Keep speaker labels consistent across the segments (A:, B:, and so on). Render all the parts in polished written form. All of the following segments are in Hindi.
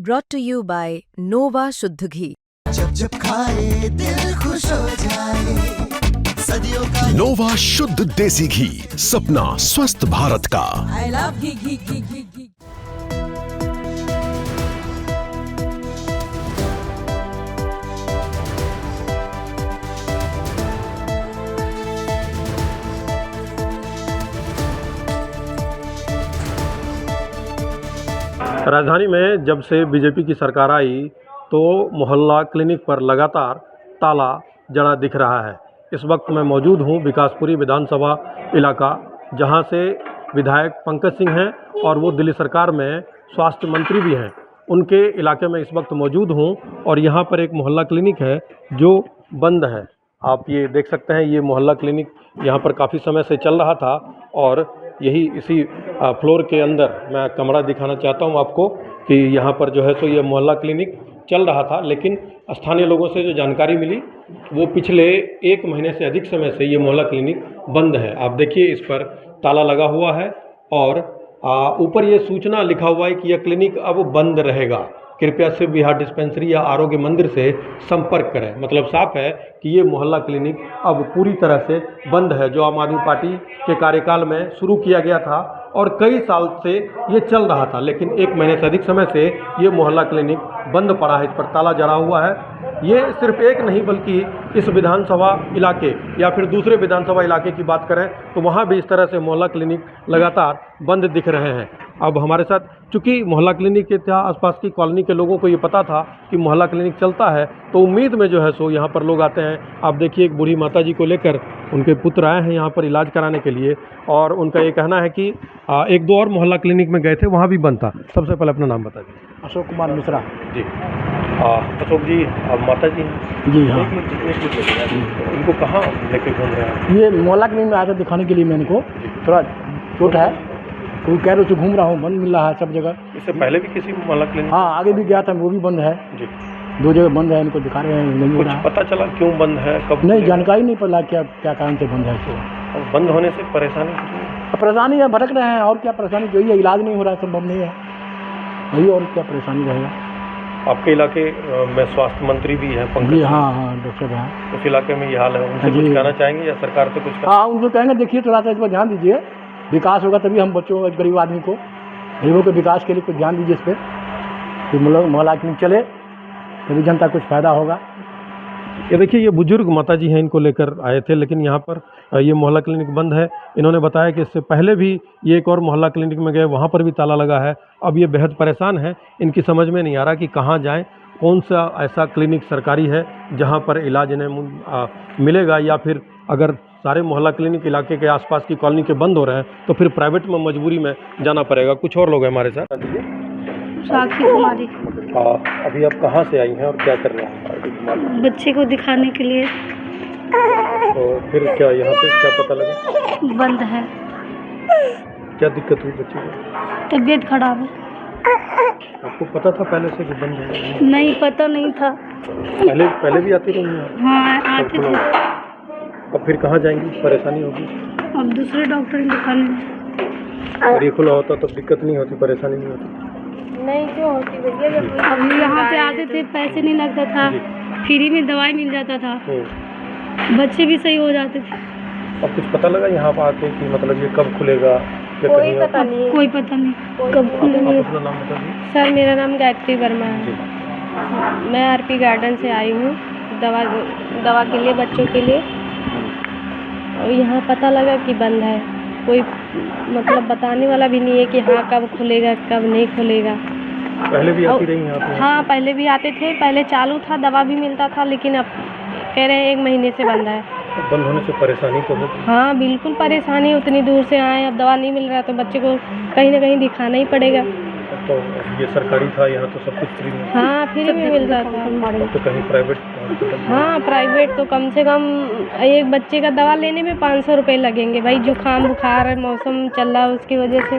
A: brought to you by Nova शुद्ध घी।
B: जब जब खाए दिल खुश हो जाए, सदियों का
C: नोवा शुद्ध देसी घी, सपना स्वस्थ भारत का।
D: I love घी।
E: राजधानी में जब से बीजेपी की सरकार आई तो मोहल्ला क्लिनिक पर लगातार ताला जड़ा दिख रहा है। इस वक्त मैं मौजूद हूं विकासपुरी विधानसभा इलाका, जहां से विधायक पंकज सिंह हैं और वो दिल्ली सरकार में स्वास्थ्य मंत्री भी हैं। उनके इलाके में इस वक्त मौजूद हूं और यहां पर एक मोहल्ला क्लिनिक है जो बंद है। आप ये देख सकते हैं, ये मोहल्ला क्लिनिक यहाँ पर काफ़ी समय से चल रहा था और यही इसी फ्लोर के अंदर मैं कमरा दिखाना चाहता हूँ आपको कि यहाँ पर जो है सो ये मोहल्ला क्लिनिक चल रहा था। लेकिन स्थानीय लोगों से जो जानकारी मिली वो पिछले 1 महीने से अधिक समय से ये मोहल्ला क्लिनिक बंद है। आप देखिए, इस पर ताला लगा हुआ है और ऊपर ये सूचना लिखा हुआ है कि यह क्लिनिक अब बंद रहेगा, कृपया शिव विहार डिस्पेंसरी या आरोग्य मंदिर से संपर्क करें। मतलब साफ है कि ये मोहल्ला क्लिनिक अब पूरी तरह से बंद है, जो आम आदमी पार्टी के कार्यकाल में शुरू किया गया था और कई साल से ये चल रहा था। लेकिन 1 महीने से अधिक समय से ये मोहल्ला क्लिनिक बंद पड़ा है, इस पर ताला जड़ा हुआ है। ये सिर्फ एक नहीं बल्कि इस विधानसभा इलाके या फिर दूसरे विधानसभा इलाके की बात करें तो वहाँ भी इस तरह से मोहल्ला क्लिनिक लगातार बंद दिख रहे हैं। अब हमारे साथ, चूँकि मोहल्ला क्लिनिक के था, आसपास की कॉलोनी के लोगों को ये पता था कि मोहल्ला क्लिनिक चलता है, तो उम्मीद में जो है सो यहाँ पर लोग आते हैं। आप देखिए, एक बूढ़ी माता जी को लेकर उनके पुत्र आए हैं यहाँ पर इलाज कराने के लिए और उनका ये कहना है कि 1-2 और मोहल्ला क्लिनिक में गए थे, वहाँ भी बंद था। सबसे पहले अपना नाम बता दीजिए।
F: अशोक कुमार मिश्रा
E: जी। अशोक जी, आप माता जी हैं?
F: जी हाँ।
E: इनको कहाँ लेके घूम रहे हैं?
F: ये मोहल्ला क्लिनिक में आया था दिखाने के लिए। मैंने को थोड़ा चोट है तो कह रहे घूम रहा हूँ, बंद मिल रहा है सब जगह।
E: इससे पहले भी किसी मोहल्ला क्लिनिक?
F: हाँ, आगे भी गया था, वो भी बंद है जी। 2 जगह बंद है, इनको दिखा रहे हैं, नहीं हो रहा है।
E: पता चला क्यों बंद है, कब?
F: नहीं, जानकारी नहीं पड़ा क्या कारण से बंद है।
E: तो बंद होने से परेशानी
F: है, भटक रहे हैं और क्या परेशानी, जो है इलाज नहीं हो रहा है, संभव नहीं है, वही और क्या परेशानी रहेगा।
E: आपके इलाके में स्वास्थ्य मंत्री भी हैं पंकज
F: जी? हाँ, डॉक्टर हैं।
E: उस इलाके में ये हाल है, उनसे कुछ कहना चाहेंगे या सरकार से कुछ?
F: हाँ, उनको कहेंगे देखिए थोड़ा सा इस पर ध्यान दीजिए, विकास होगा तभी हम बच्चों, गरीब आदमी को, गरीबों के विकास के लिए कुछ ध्यान दीजिए इस पर, कि मोहल्ला क्लिनिक चले तभी जनता कुछ फ़ायदा होगा।
E: ये देखिए, ये बुजुर्ग माता जी हैं, इनको लेकर आए थे, लेकिन यहाँ पर ये मोहल्ला क्लिनिक बंद है। इन्होंने बताया कि इससे पहले भी ये एक और मोहल्ला क्लिनिक में गए, वहाँ पर भी ताला लगा है। अब ये बेहद परेशान है, इनकी समझ में नहीं आ रहा कि कहाँ जाएं, कौन सा ऐसा क्लिनिक सरकारी है जहाँ पर इलाज इन्हें मिलेगा, या फिर अगर सारे मोहल्ला क्लिनिक इलाके के आसपास की कॉलोनी के बंद हो रहे हैं तो फिर प्राइवेट में मजबूरी में जाना पड़ेगा। कुछ और लोग हैं हमारे साथ।
G: साक्षी कुमारी।
E: अभी आप कहाँ से आई हैं और क्या कर रहे हैं?
G: बच्चे को दिखाने के लिए।
E: तो फिर क्या यहाँ पे क्या पता लगा?
G: बंद है।
E: क्या दिक्कत हुई बच्चे को?
G: तबीयत खराब है।
E: आपको पता था पहले से कि बंद है?
G: नहीं, पता नहीं था।
E: पहले भी आती रही हैं?
G: हाँ, आते थे।
E: अब फिर कहाँ जाएंगी, परेशानी होगी?
G: अब दूसरे डॉक्टर दिखाने।
E: और ये खुला होता तो दिक्कत नहीं होती, परेशानी नहीं होती?
G: नहीं, क्यों होती भैया, जब अब यहाँ पे आते थे पैसे नहीं लगता था, फ्री में दवाई मिल जाता था, बच्चे भी सही हो जाते थे।
E: अब कुछ पता लगा यहाँ पर आके कि मतलब ये कब खुलेगा?
G: कोई पता नहीं कब खुलेगा।
E: अपना नाम बता दीजिए।
G: सर, मेरा नाम गायत्री वर्मा है। मैं आरपी गार्डन से आई हूँ दवा के लिए, बच्चों के लिए। और यहाँ पता लगा कि बंद है, कोई मतलब बताने वाला भी नहीं है कि हाँ कब खुलेगा कब नहीं खुलेगा।
E: पहले भी आती रही यहाँ पे?
G: हाँ, पहले भी आते थे, पहले चालू था, दवा भी मिलता था, लेकिन अब कह रहे हैं 1 महीने से बंद है।
E: तो बंद होने से परेशानी तो होगी?
G: हाँ, बिल्कुल परेशानी, उतनी दूर से आए, अब दवा नहीं मिल रहा तो बच्चे को कहीं ना कहीं दिखाना ही पड़ेगा।
E: तो ये सरकारी था, यहाँ तो सब कुछ फ्री में?
G: हाँ, फ्री में मिल रहा था।
E: तो कहीं प्राइवेट?
G: हाँ, प्राइवेट तो कम से कम एक बच्चे का दवा लेने में 500 रुपये लगेंगे भाई। जुकाम बुखार मौसम चल रहा है उसकी वजह से,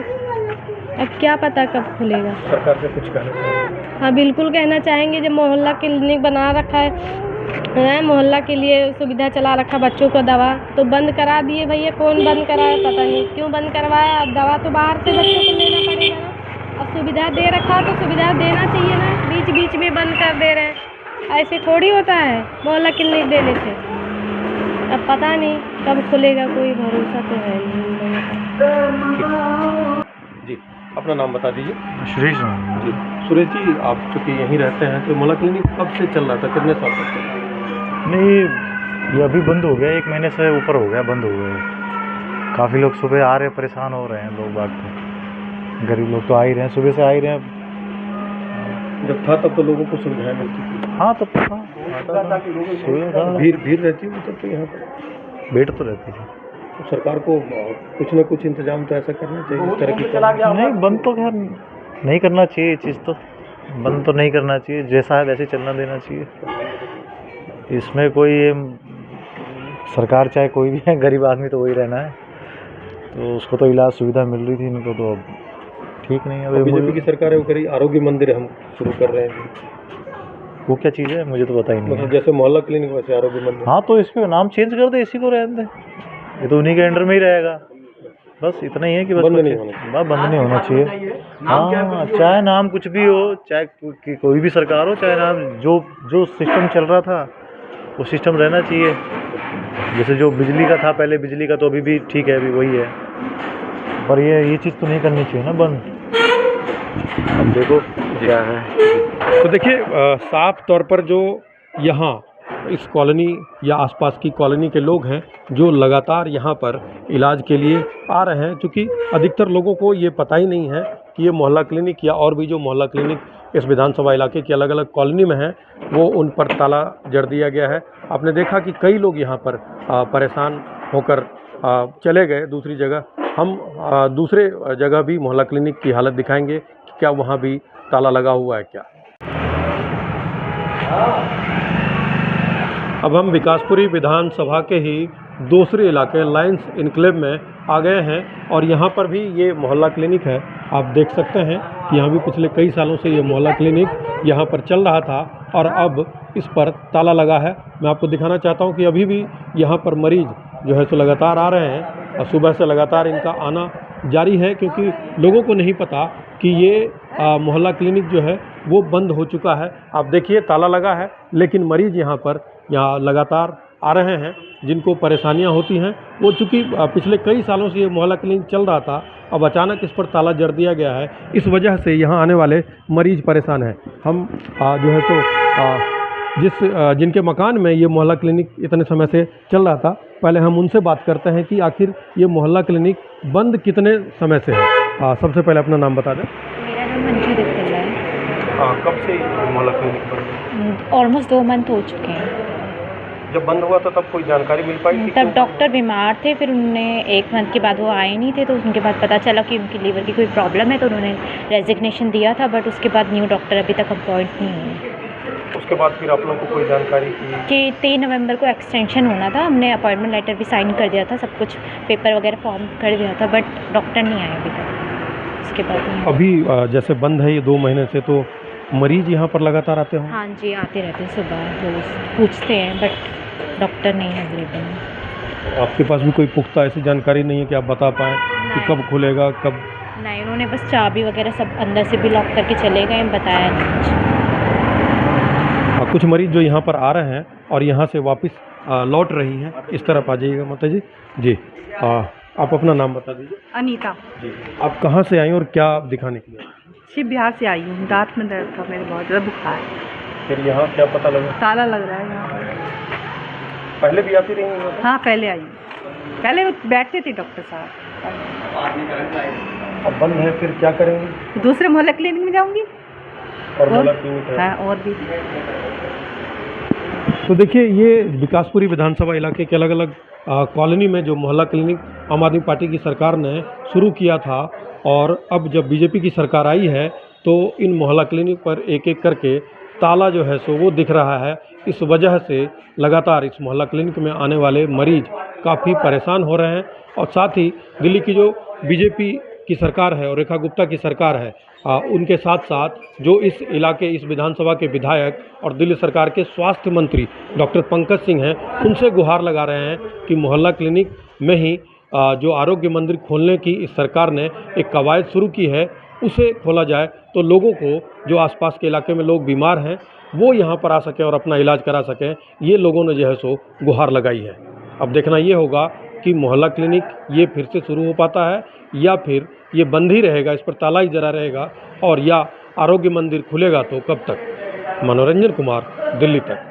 G: अब क्या पता कब खुलेगा।
E: सरकार से कुछ कहना चाहेंगे?
G: हाँ, बिल्कुल कहना चाहेंगे। जब मोहल्ला क्लिनिक बना रखा है, मोहल्ला के लिए सुविधा चला रखा बच्चों को दवा, तो बंद करा दिए भैया। कौन बंद कराया पता नहीं, क्यों बंद करवाया। अब दवा तो बाहर से बच्चों को लेना पड़ेगा ना। अब सुविधा दे रखा तो सुविधा देना चाहिए ना। बंद कर दे रहे हैं। ऐसे थोड़ी होता है मोहल्ला क्लिनिक देने से। अब पता नहीं कब खुलेगा, कोई भरोसा तो है नहीं इन लोगों का।
E: जी, अपना नाम बता दीजिए।
H: सुरेश नाम।
E: जी, सुरेश जी, आप चूँकि यहीं रहते हैं तो मोहल्ला क्लिनिक कब से चल रहा था, कितने साल तक चल रहा था?
H: नहीं, ये अभी बंद हो गया, 1 महीने से ऊपर हो गया, बंद हो गया। काफ़ी लोग सुबह आ रहे हैं, परेशान हो रहे हैं लोग बाग तो, गरीब लोग तो आ ही रहे हैं, सुबह से आ ही रहे हैं।
E: जब था तब तो लोगों को सुविधाएं मिलती थी।
H: हाँ, तब तो था,
E: भीड़ रहती है तब तो यहाँ पर
H: भीड़ तो रहती थी।
E: तो सरकार को कुछ न कुछ इंतजाम तो ऐसा करना चाहिए इस तरह की।
H: नहीं, बंद तो खैर नहीं करना चाहिए, ये चीज़ तो बंद तो नहीं करना चाहिए, जैसा है वैसे चलना देना चाहिए। इसमें कोई ये सरकार चाहे कोई भी है, गरीब आदमी तो वही रहना है, तो उसको तो इलाज सुविधा मिल रही थी, इनको तो अब ठीक नहीं है। अभी
E: बीजेपी की सरकार है वो करी आरोग्य मंदिर हम शुरू कर रहे हैं।
H: वो क्या चीज़ है मुझे तो पता ही नहीं है।
E: मतलब जैसे मोहल्ला क्लिनिक वैसे आरोग्य मंदिर।
H: हाँ, तो इसको नाम चेंज कर दे, इसी को रहने दे, ये तो उन्हीं के अंडर में ही रहेगा। बस इतना ही है कि बस
E: बंद नहीं होना चाहिए।
H: बंद नहीं होना चाहिए। हाँ, चाहे नाम कुछ भी हो, चाहे कोई भी सरकार हो, चाहे नाम जो सिस्टम चल रहा था वो सिस्टम रहना चाहिए। जैसे जो बिजली का था पहले, बिजली का तो अभी भी ठीक है, अभी वही है, पर ये चीज़ तो नहीं करनी चाहिए ना बंद। अब देखो क्या है।
E: तो देखिए, साफ तौर पर जो यहाँ इस कॉलोनी या आसपास की कॉलोनी के लोग हैं जो लगातार यहाँ पर इलाज के लिए आ रहे हैं, क्योंकि अधिकतर लोगों को ये पता ही नहीं है कि ये मोहल्ला क्लिनिक या और भी जो मोहल्ला क्लिनिक इस विधानसभा इलाके की अलग अलग कॉलोनी में हैं वो उन पर ताला जड़ दिया गया है। आपने देखा कि कई लोग यहाँ पर परेशान होकर चले गए दूसरी जगह। हम दूसरे जगह भी मोहल्ला क्लिनिक की हालत दिखाएंगे कि क्या वहाँ भी ताला लगा हुआ है क्या। अब हम विकासपुरी विधानसभा के ही दूसरे इलाके लायंस इनक्लेव में आ गए हैं और यहाँ पर भी ये मोहल्ला क्लिनिक है। आप देख सकते हैं कि यहाँ भी पिछले कई सालों से ये मोहल्ला क्लिनिक यहाँ पर चल रहा था और अब इस पर ताला लगा है। मैं आपको दिखाना चाहता हूँ कि अभी भी यहाँ पर मरीज जो है सो लगातार आ रहे हैं और सुबह से लगातार इनका आना जारी है, क्योंकि लोगों को नहीं पता कि ये मोहल्ला क्लिनिक जो है वो बंद हो चुका है। आप देखिए ताला लगा है, लेकिन मरीज़ यहाँ लगातार आ रहे हैं जिनको परेशानियां होती हैं। वो चूँकि पिछले कई सालों से ये मोहल्ला क्लिनिक चल रहा था, अब अचानक इस पर ताला जड़ दिया गया है। इस वजह से यहाँ आने वाले मरीज़ परेशान हैं। हम जो है सो जिनके मकान में ये मोहल्ला क्लिनिक इतने समय से चल रहा था, पहले हम उनसे बात करते हैं कि आखिर ये मोहल्ला क्लिनिक बंद कितने समय से है। सबसे पहले अपना नाम बता दें।
I: मेरा नाम मंजू दत्तल्ला है।
E: कब से मोहल्ला क्लिनिक बंद?
I: ऑलमोस्ट 2 मंथ हो चुके हैं।
E: जब बंद हुआ था तब कोई जानकारी मिल पाई थी?
I: तब डॉक्टर बीमार थे, फिर उन्होंने 1 मंथ के बाद वो आए नहीं थे, तो उनके बाद पता चला कि उनकी लीवर की कोई प्रॉब्लम है, तो उन्होंने रेजिग्नेशन दिया था। बट उसके बाद न्यू डॉक्टर अभी तक अपॉइंट नहीं हुए।
E: उसके बाद फिर आप लोगों को कोई जानकारी
I: कि 3 नवंबर को एक्सटेंशन होना था, हमने अपॉइंटमेंट लेटर भी साइन कर दिया था, सब कुछ पेपर वगैरह फॉर्म कर दिया था, बट डॉक्टर नहीं आए अभी तक। उसके बाद नहीं।
E: अभी जैसे बंद है ये 2 महीने से, तो मरीज यहाँ पर लगातार आते हों?
I: हाँ जी, आते रहते हैं, सुबह रोज पूछते हैं, बट डॉक्टर नहीं है अवेलेबल।
E: आपके पास भी कोई पुख्ता ऐसी जानकारी नहीं है कि आप बता पाएँ कि कब खुलेगा, कब?
I: नहीं, उन्होंने बस चाबी वगैरह सब अंदर से भी लॉक करके चले गए, बताया नहीं कुछ।
E: कुछ मरीज जो यहाँ पर आ रहे हैं और यहाँ से वापस लौट रही हैं, इस तरफ आ जाइएगा माता जी। जी, आप अपना नाम बता दीजिए।
D: अनीता
E: जी, आप कहाँ से आई और क्या दिखाने के लिए?
D: शिव बिहार से आई हूँ। दांत में दर्द था मेरे, बहुत ज़्यादा बुखार।
E: फिर यहाँ क्या पता लगा?
D: ताला लग रहा है यहाँ पर।
E: पहले भी आती रही हैं?
D: हाँ, पहले आई। पहले बैठते थे डॉक्टर साहब।
E: अब बंद है, फिर क्या करेंगे?
D: दूसरे मोहल्ला क्लिनिक में जाऊँगी।
E: और मोहल्ला क्लिनिक है?
D: हाँ, और भी।
E: तो देखिए, ये विकासपुरी विधानसभा इलाके के अलग अलग कॉलोनी में जो मोहल्ला क्लिनिक आम आदमी पार्टी की सरकार ने शुरू किया था, और अब जब बीजेपी की सरकार आई है तो इन मोहल्ला क्लिनिक पर एक एक करके ताला जो है सो वो दिख रहा है। इस वजह से लगातार इस मोहल्ला क्लिनिक में आने वाले मरीज काफ़ी परेशान हो रहे हैं। और साथ ही दिल्ली की जो बीजेपी की सरकार है और रेखा गुप्ता की सरकार है, उनके साथ साथ जो इस इलाके, इस विधानसभा के विधायक और दिल्ली सरकार के स्वास्थ्य मंत्री डॉक्टर पंकज सिंह हैं, उनसे गुहार लगा रहे हैं कि मोहल्ला क्लिनिक में ही जो आरोग्य मंदिर खोलने की इस सरकार ने एक कवायद शुरू की है, उसे खोला जाए तो लोगों को, जो आसपास के इलाके में लोग बीमार हैं, वो यहाँ पर आ सकें और अपना इलाज करा सकें। ये लोगों ने जो है सो गुहार लगाई है। अब देखना ये होगा कि मोहल्ला क्लिनिक ये फिर से शुरू हो पाता है या फिर ये बंद ही रहेगा, इस पर ताला ही जरा रहेगा, और या आरोग्य मंदिर खुलेगा तो कब तक। मनोरंजन कुमार, दिल्ली तक।